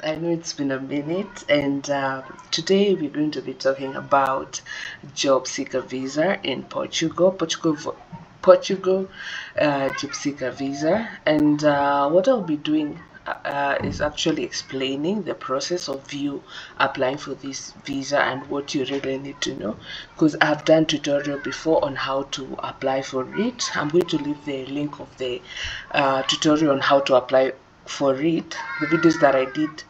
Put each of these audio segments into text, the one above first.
I know it's been a minute, and today we're going to be talking about job seeker visa in Portugal, job seeker visa. And what I'll be doing is actually explaining the process of you applying for this visa and what you really need to know. Because I've done tutorial before on how to apply for it. I'm going to leave the link of the tutorial on how to apply for it, the videos that I did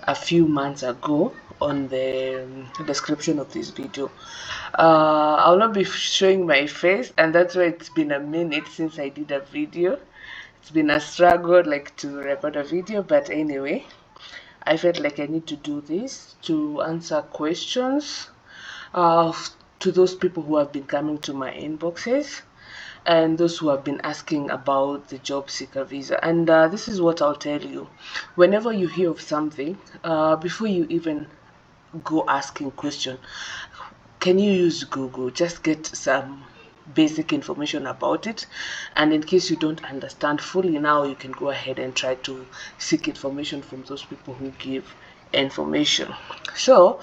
a few months ago, on the description of this video. I'll not be showing my face, and that's why it's been a minute since I did a video. It's been a struggle like to record a video, but anyway, I felt like I need to do this to answer questions uh, to those people who have been coming to my inboxes and those who have been asking about the job seeker visa. And this is what I'll tell you. Whenever you hear of something, before you even go asking question, can you use Google? Just get some basic information about it, and in case you don't understand fully now, you can go ahead and try to seek information from those people who give information. So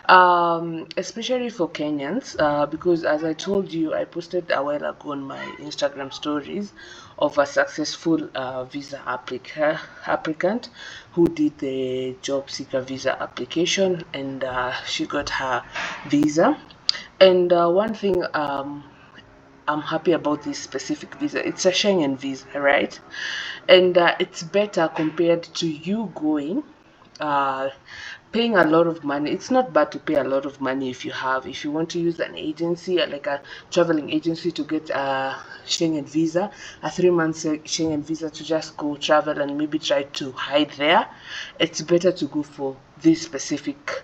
especially for Kenyans, because as I told you, I posted a while ago on my Instagram stories of a successful visa applicant who did the job seeker visa application, and she got her visa. And one thing I'm happy about this specific visa, it's a Schengen visa, right? And it's better compared to you going paying a lot of money. It's not bad to pay a lot of money if you want to use an agency, like a traveling agency, to get a Schengen visa, a 3 month Schengen visa, to just go travel and maybe try to hide there. It's better to go for this specific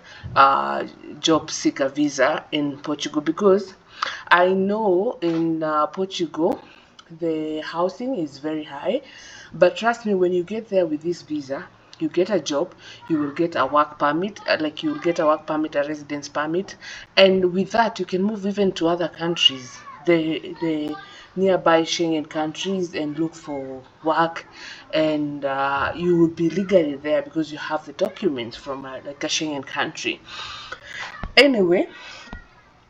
job seeker visa in Portugal, because I know in Portugal the housing is very high, but trust me, when you get there with this visa, you get a job, you will get a work permit, like you will get a work permit, a residence permit, and with that you can move even to other countries, the nearby Schengen countries, and look for work, and you will be legally there because you have the documents from like a Schengen country. Anyway,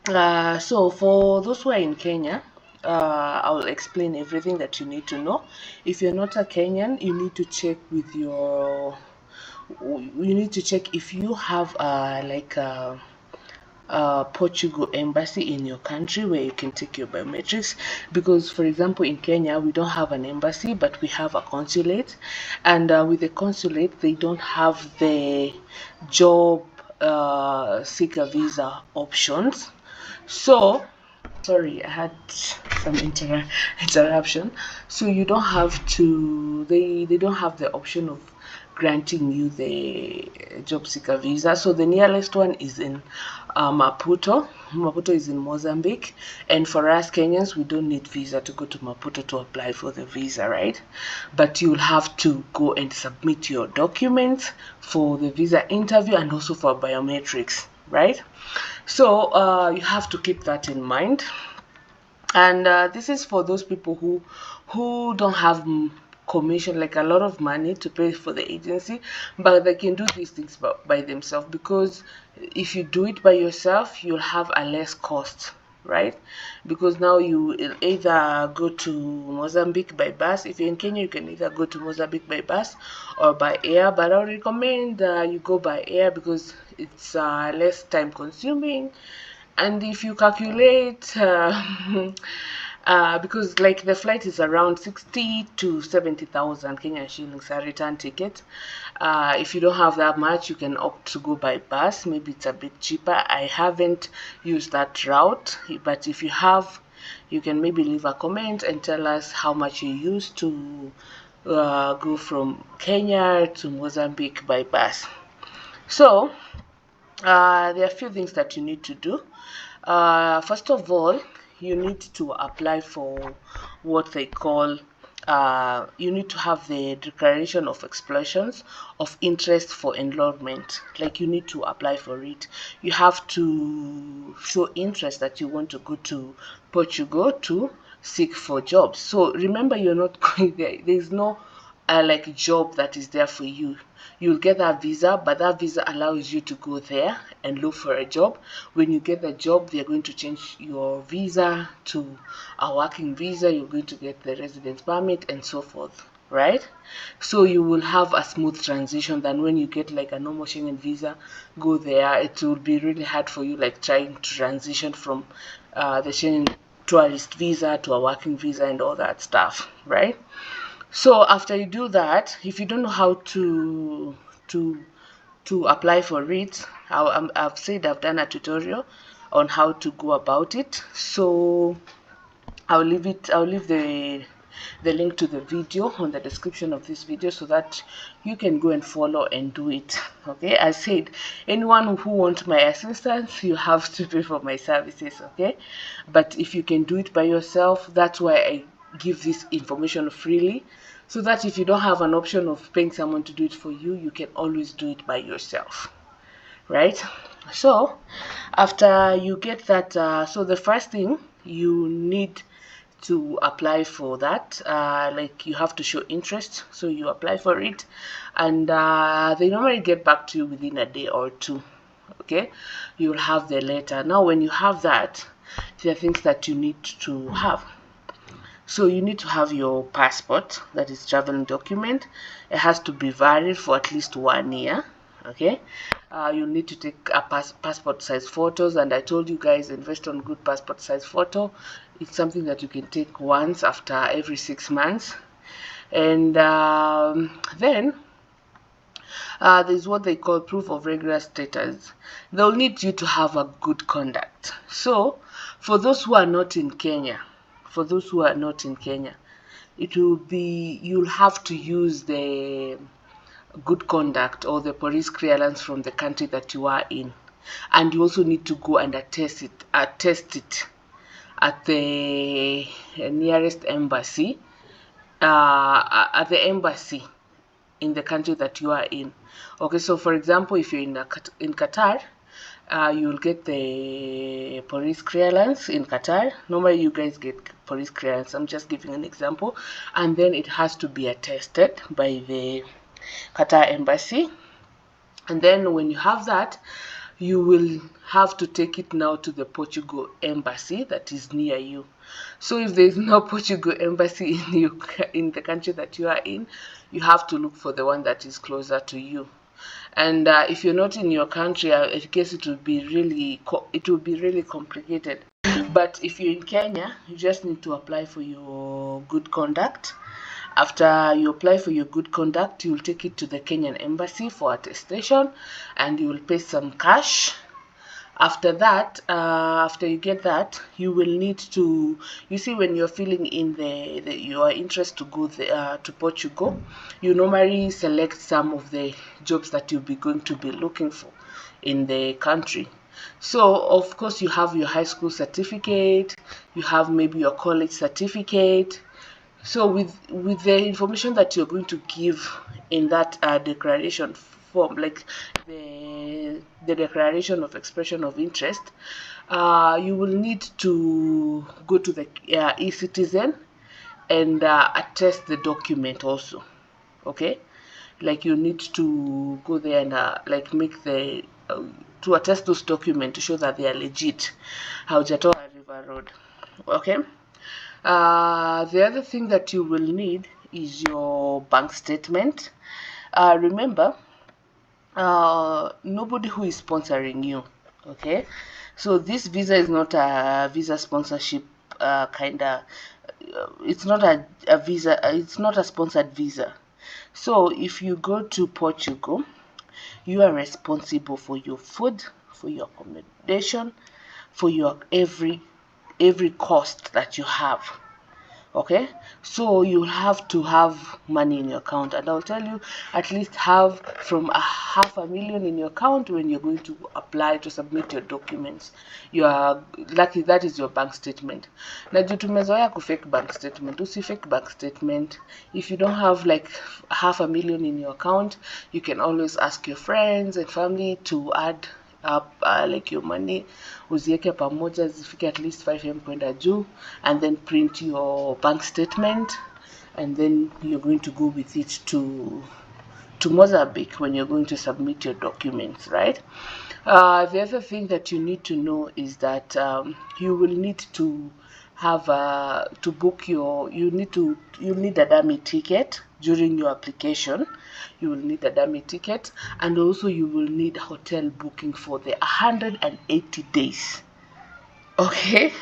so for those who are in Kenya, I'll explain everything that you need to know. If you're not a Kenyan, you need to check with you need to check if you have like a Portugal embassy in your country where you can take your biometrics. Because for example, in Kenya we don't have an embassy, but we have a consulate, and with the consulate they don't have the job seeker visa options. So sorry, I had some interruption. So you don't have to, they don't have the option of granting you the job seeker visa. So the nearest one is in Maputo is in Mozambique, and for us Kenyans, we don't need visa to go to Maputo to apply for the visa, right? But you'll have to go and submit your documents for the visa interview and also for biometrics, right? So you have to keep that in mind. And this is for those people who don't have commission, like a lot of money to pay for the agency, but they can do these things by themselves, because if you do it by yourself, you'll have a less cost, right? Because now you will either go to Mozambique by bus. If you're in Kenya, you can either go to Mozambique by bus or by air, but I would recommend you go by air because it's less time consuming. And if you calculate because like the flight is around 60 to 70,000 Kenyan shillings, a return ticket. If you don't have that much, you can opt to go by bus. Maybe it's a bit cheaper. I haven't used that route, but if you have, you can maybe leave a comment and tell us how much you used to go from Kenya to Mozambique by bus. So there are a few things that you need to do. First of all, you need to apply for what they call, you need to have the declaration of expressions of interest for enrollment. Like, you need to apply for it. You have to show interest that you want to go to Portugal to seek for jobs. So remember, you're not going there. There's no like a job that is there for you. You'll get that visa, but that visa allows you to go there and look for a job. When you get the job, they're going to change your visa to a working visa. You're going to get the residence permit and so forth, right? So you will have a smooth transition than when you get like a normal Schengen visa, go there. It will be really hard for you, like trying to transition from the Schengen tourist visa to a working visa and all that stuff, right? So after you do that, if you don't know how to to apply for it, I've said I've done a tutorial on how to go about it. So I'll leave the link to the video on the description of this video so that you can go and follow and do it. Okay, I said anyone who wants my assistance, you have to pay for my services. Okay, but if you can do it by yourself, that's why I give this information freely, so that if you don't have an option of paying someone to do it for you, you can always do it by yourself, right? So after you get that, so the first thing you need to apply for that, like you have to show interest, so you apply for it, and they normally get back to you within a day or two. Okay, you'll have the letter. Now when you have that, there are things that you need to have. So you need to have your passport, that is traveling document. It has to be valid for at least 1 year. Okay, you need to take a passport size photos, and I told you guys, invest on good passport size photo. It's something that you can take once after every 6 months. And then there's what they call proof of regular status. They'll need you to have a good conduct. So for those who are not in Kenya, it will be, you'll have to use the good conduct or the police clearance from the country that you are in, and you also need to go and attest it at the nearest embassy, at the embassy in the country that you are in. Okay, so for example, if you're in Qatar, you'll get the police clearance in Qatar. Normally you guys get police clearance, I'm just giving an example, and then it has to be attested by the Qatar embassy. And then when you have that, you will have to take it now to the Portugal embassy that is near you. So if there is no Portugal embassy in the country that you are in, you have to look for the one that is closer to you. And if you're not in your country, I guess it will be really complicated. But if you're in Kenya, you just need to apply for your good conduct. After you apply for your good conduct, you'll take it to the Kenyan embassy for attestation, and you will pay some cash. After that, after you get that, you will need to, you see, when you're filling in your interest to go to Portugal, you normally select some of the jobs that you'll be going to be looking for in the country. So of course you have your high school certificate, you have maybe your college certificate. So with the information that you're going to give in that declaration form, like the declaration of expression of interest, you will need to go to the e-citizen and attest the document also. Okay, like you need to go there and like make the to attest those documents to show that they are legit. Haujatoa River Road. Okay. The other thing that you will need is your bank statement. Remember, nobody who is sponsoring you. Okay, so this visa is not a visa sponsorship it's not a visa, it's not a sponsored visa. So if you go to Portugal, you are responsible for your food, for your accommodation, for your every cost that you have. Okay, so you have to have money in your account, and I'll tell you, at least have from $500,000 in your account when you're going to apply to submit your documents. You are lucky that is your bank statement. Na juu tumezoea fake bank statement, fake bank statement. If you don't have like $500,000 in your account, you can always ask your friends and family to add up like your money, uzieke pamoja zifike at least 5M kwenda juu, and then print your bank statement and then you're going to go with it to Mozambique when you're going to submit your documents, right? The other thing that you need to know is that you'll need to book you need a dummy ticket during your application. You will need a dummy ticket, and also you will need hotel booking for the 180 days. Okay,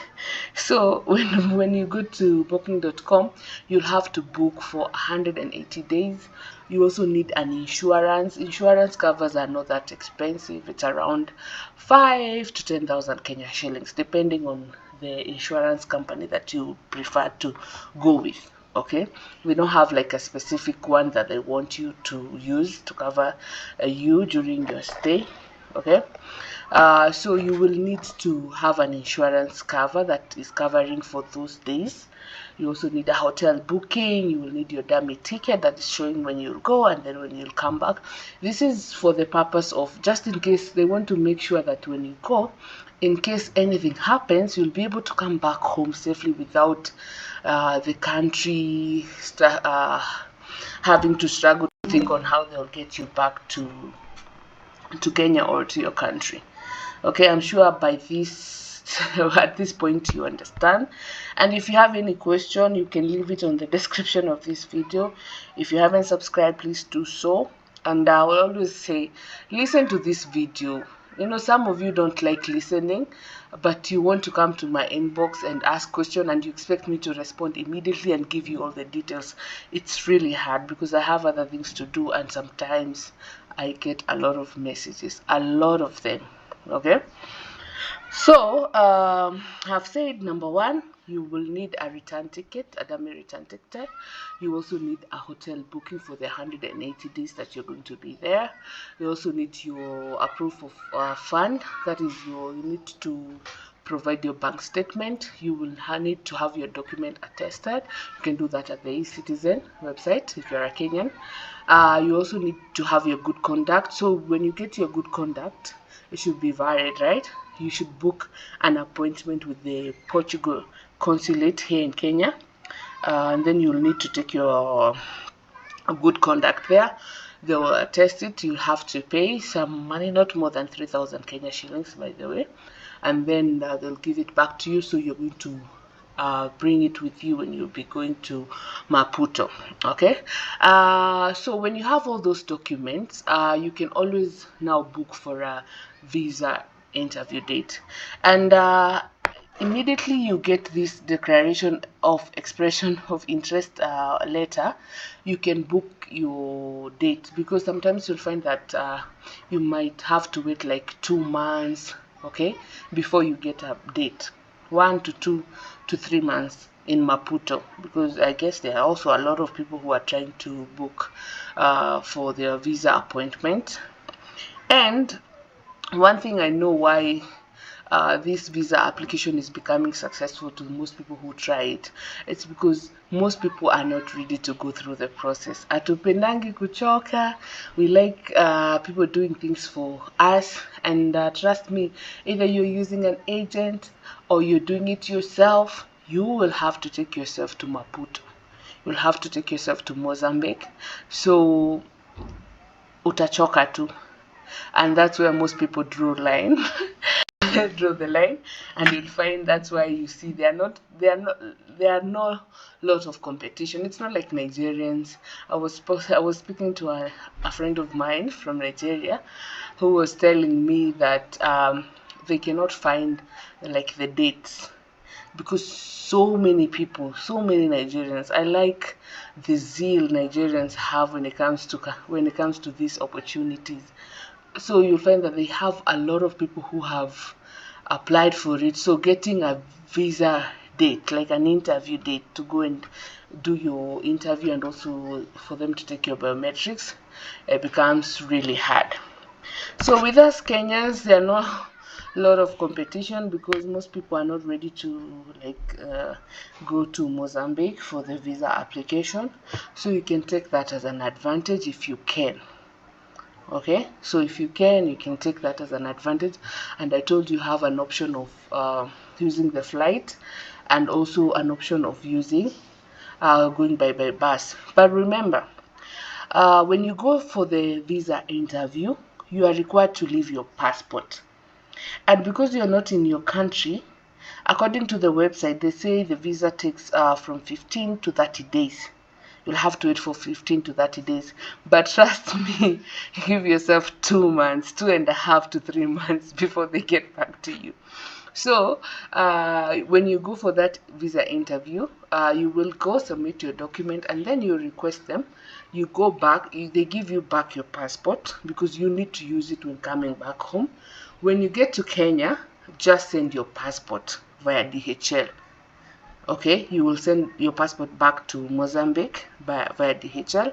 so when you go to booking.com, you'll have to book for 180 days. You also need an insurance. Insurance covers are not that expensive. It's around 5 to 10,000 Kenya shillings, depending on the insurance company that you prefer to go with. Okay, we don't have like a specific one that they want you to use to cover you during your stay. Okay, so you will need to have an insurance cover that is covering for those days. You also need a hotel booking. You will need your dummy ticket that is showing when you'll go and then when you'll come back. This is for the purpose of just in case they want to make sure that when you go, in case anything happens, you'll be able to come back home safely without the country having to struggle to think on how they'll get you back to Kenya or to your country. Okay, I'm sure by this at this point you understand. And if you have any question, you can leave it on the description of this video. If you haven't subscribed, please do so. And I will always say, listen to this video. You know, some of you don't like listening, but you want to come to my inbox and ask questions, and you expect me to respond immediately and give you all the details. It's really hard because I have other things to do, and sometimes I get a lot of messages, a lot of them. Okay, so I've said number one, you will need a return ticket, a dummy return ticket. You also need a hotel booking for the 180 days that you're going to be there. You also need a proof of fund. That is, you need to provide your bank statement. You will need to have your document attested. You can do that at the eCitizen website if you're a Kenyan. You also need to have your good conduct. So when you get your good conduct, it should be valid, right? You should book an appointment with the Portugal consulate here in Kenya, and then you'll need to take your good conduct there. They will attest it. You'll have to pay some money, not more than 3,000 Kenya shillings, by the way, and then they'll give it back to you. So you're going to bring it with you when you'll be going to Maputo. Okay, so when you have all those documents, you can always now book for a visa interview date, and immediately you get this declaration of expression of interest letter, you can book your date, because sometimes you'll find that you might have to wait like 2 months, okay, before you get a date. 1 to 2 to 3 months in Maputo, because I guess there are also a lot of people who are trying to book for their visa appointment. And one thing I know why this visa application is becoming successful to most people who try it, it's because most people are not ready to go through the process. Hatupendangi kuchoka. We like people doing things for us, and trust me, either you're using an agent or you're doing it yourself, you will have to take yourself to Maputo. You'll have to take yourself to Mozambique. So utachoka tu, and that's where most people draw line. Draw the line, and you'll find that's why you see there are no lot of competition. It's not like Nigerians. I was speaking to a friend of mine from Nigeria who was telling me that they cannot find like the dates, because so many people, so many Nigerians. I like the zeal Nigerians have when it comes to these opportunities. So you'll find that they have a lot of people who have applied for it. So getting a visa date, like an interview date to go and do your interview, and also for them to take your biometrics, it becomes really hard. So with us Kenyans, there are not a lot of competition, because most people are not ready to go to Mozambique for the visa application. So you can take that as an advantage if you can. Okay, so if you can take that as an advantage. And I told you have an option of using the flight, and also an option of using going by bus. But remember, when you go for the visa interview, you are required to leave your passport. And because you're not in your country, according to the website, they say the visa takes from 15 to 30 days. You'll have to wait for 15 to 30 days. But trust me, give yourself 2 months, 2.5 to 3 months before they get back to you. So when you go for that visa interview, you will go submit your document, and then you request them. You go back, they give you back your passport because you need to use it when coming back home. When you get to Kenya, just send your passport via DHL. Okay, you will send your passport back to Mozambique via DHL,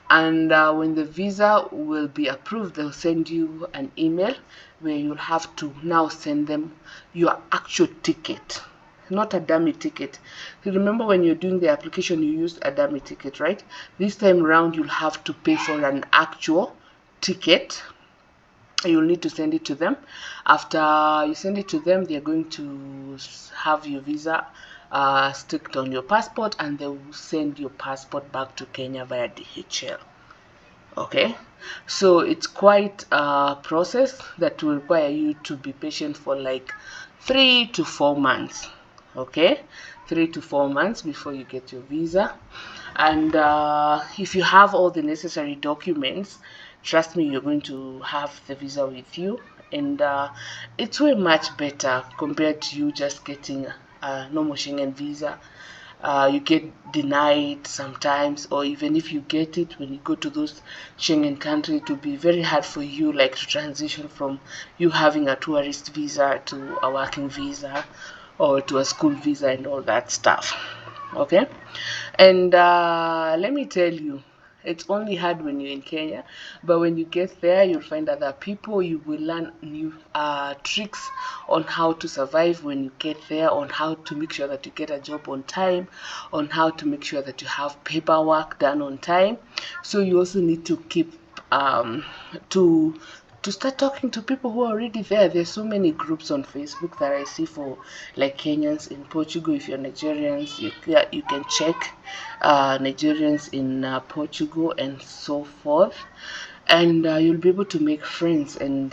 and when the visa will be approved, they'll send you an email where you'll have to now send them your actual ticket, not a dummy ticket. So remember, when you're doing the application, you used a dummy ticket, right? This time around, you'll have to pay for an actual ticket. You'll need to send it to them. After you send it to them, they're going to have your visa sticked on your passport, and they will send your passport back to Kenya via DHL. Okay, so it's quite a process that will require you to be patient for like 3 to 4 months. Okay, 3 to 4 months before you get your visa. And if you have all the necessary documents, trust me, you're going to have the visa with you, and it's way much better compared to you just getting a normal Schengen visa. You get denied sometimes, or even if you get it, when you go to those Schengen countries, it will be very hard for you, like, to transition from you having a tourist visa to a working visa or to a school visa and all that stuff. Okay, and let me tell you, it's only hard when you're in Kenya, but when you get there, you'll find other people. You will learn new tricks on how to survive when you get there, on how to make sure that you get a job on time, on how to make sure that you have paperwork done on time. So you also need to keep to start talking to people who are already there. There's so many groups on Facebook that I see for like Kenyans in Portugal. If you're Nigerians, you can check Nigerians in Portugal and so forth, and you'll be able to make friends. And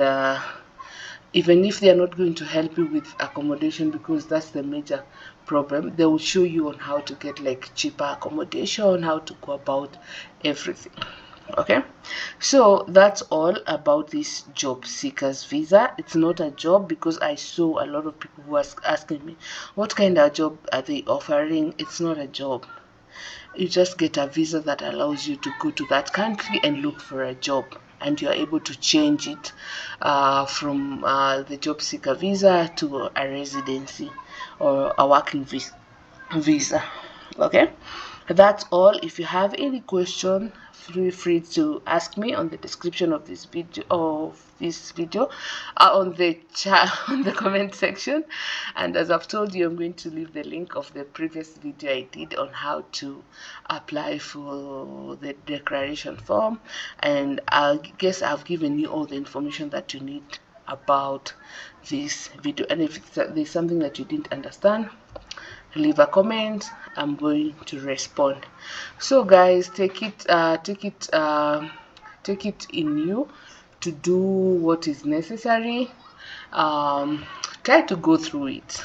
even if they are not going to help you with accommodation, because that's the major problem, they will show you on how to get like cheaper accommodation, how to go about everything. Okay, so that's all about this job seekers visa. It's not a job, because I saw a lot of people who are asking me what kind of job are they offering. It's not a job. You just get a visa that allows you to go to that country and look for a job, and you're able to change it from the job seeker visa to a residency or a working visa. Okay, that's all. If you have any question, feel free to ask me on the description of this video, on the chat, on the comment section. And as I've told you, I'm going to leave the link of the previous video I did on how to apply for the declaration form, and I guess I've given you all the information that you need about this video. And if there's something that you didn't understand, leave a comment. I'm going to respond. So guys, take it in you to do what is necessary. Try to go through it.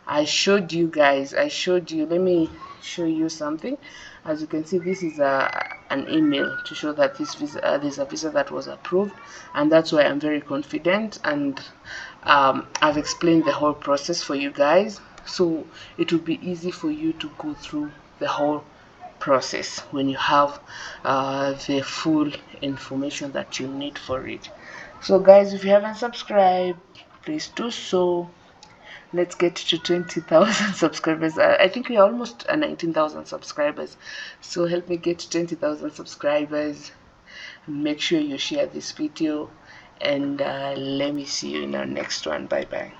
I showed you. Let me show you something. As you can see, this is an email to show that this visa, there's a visa that was approved, and that's why I'm very confident, and I've explained the whole process for you guys, so it will be easy for you to go through the whole process when you have the full information that you need for it. So guys, if you haven't subscribed, please do so. Let's get to 20,000 subscribers. I think we are almost at 19,000 subscribers, so help me get to 20,000 subscribers. Make sure you share this video, and let me see you in our next one. Bye bye.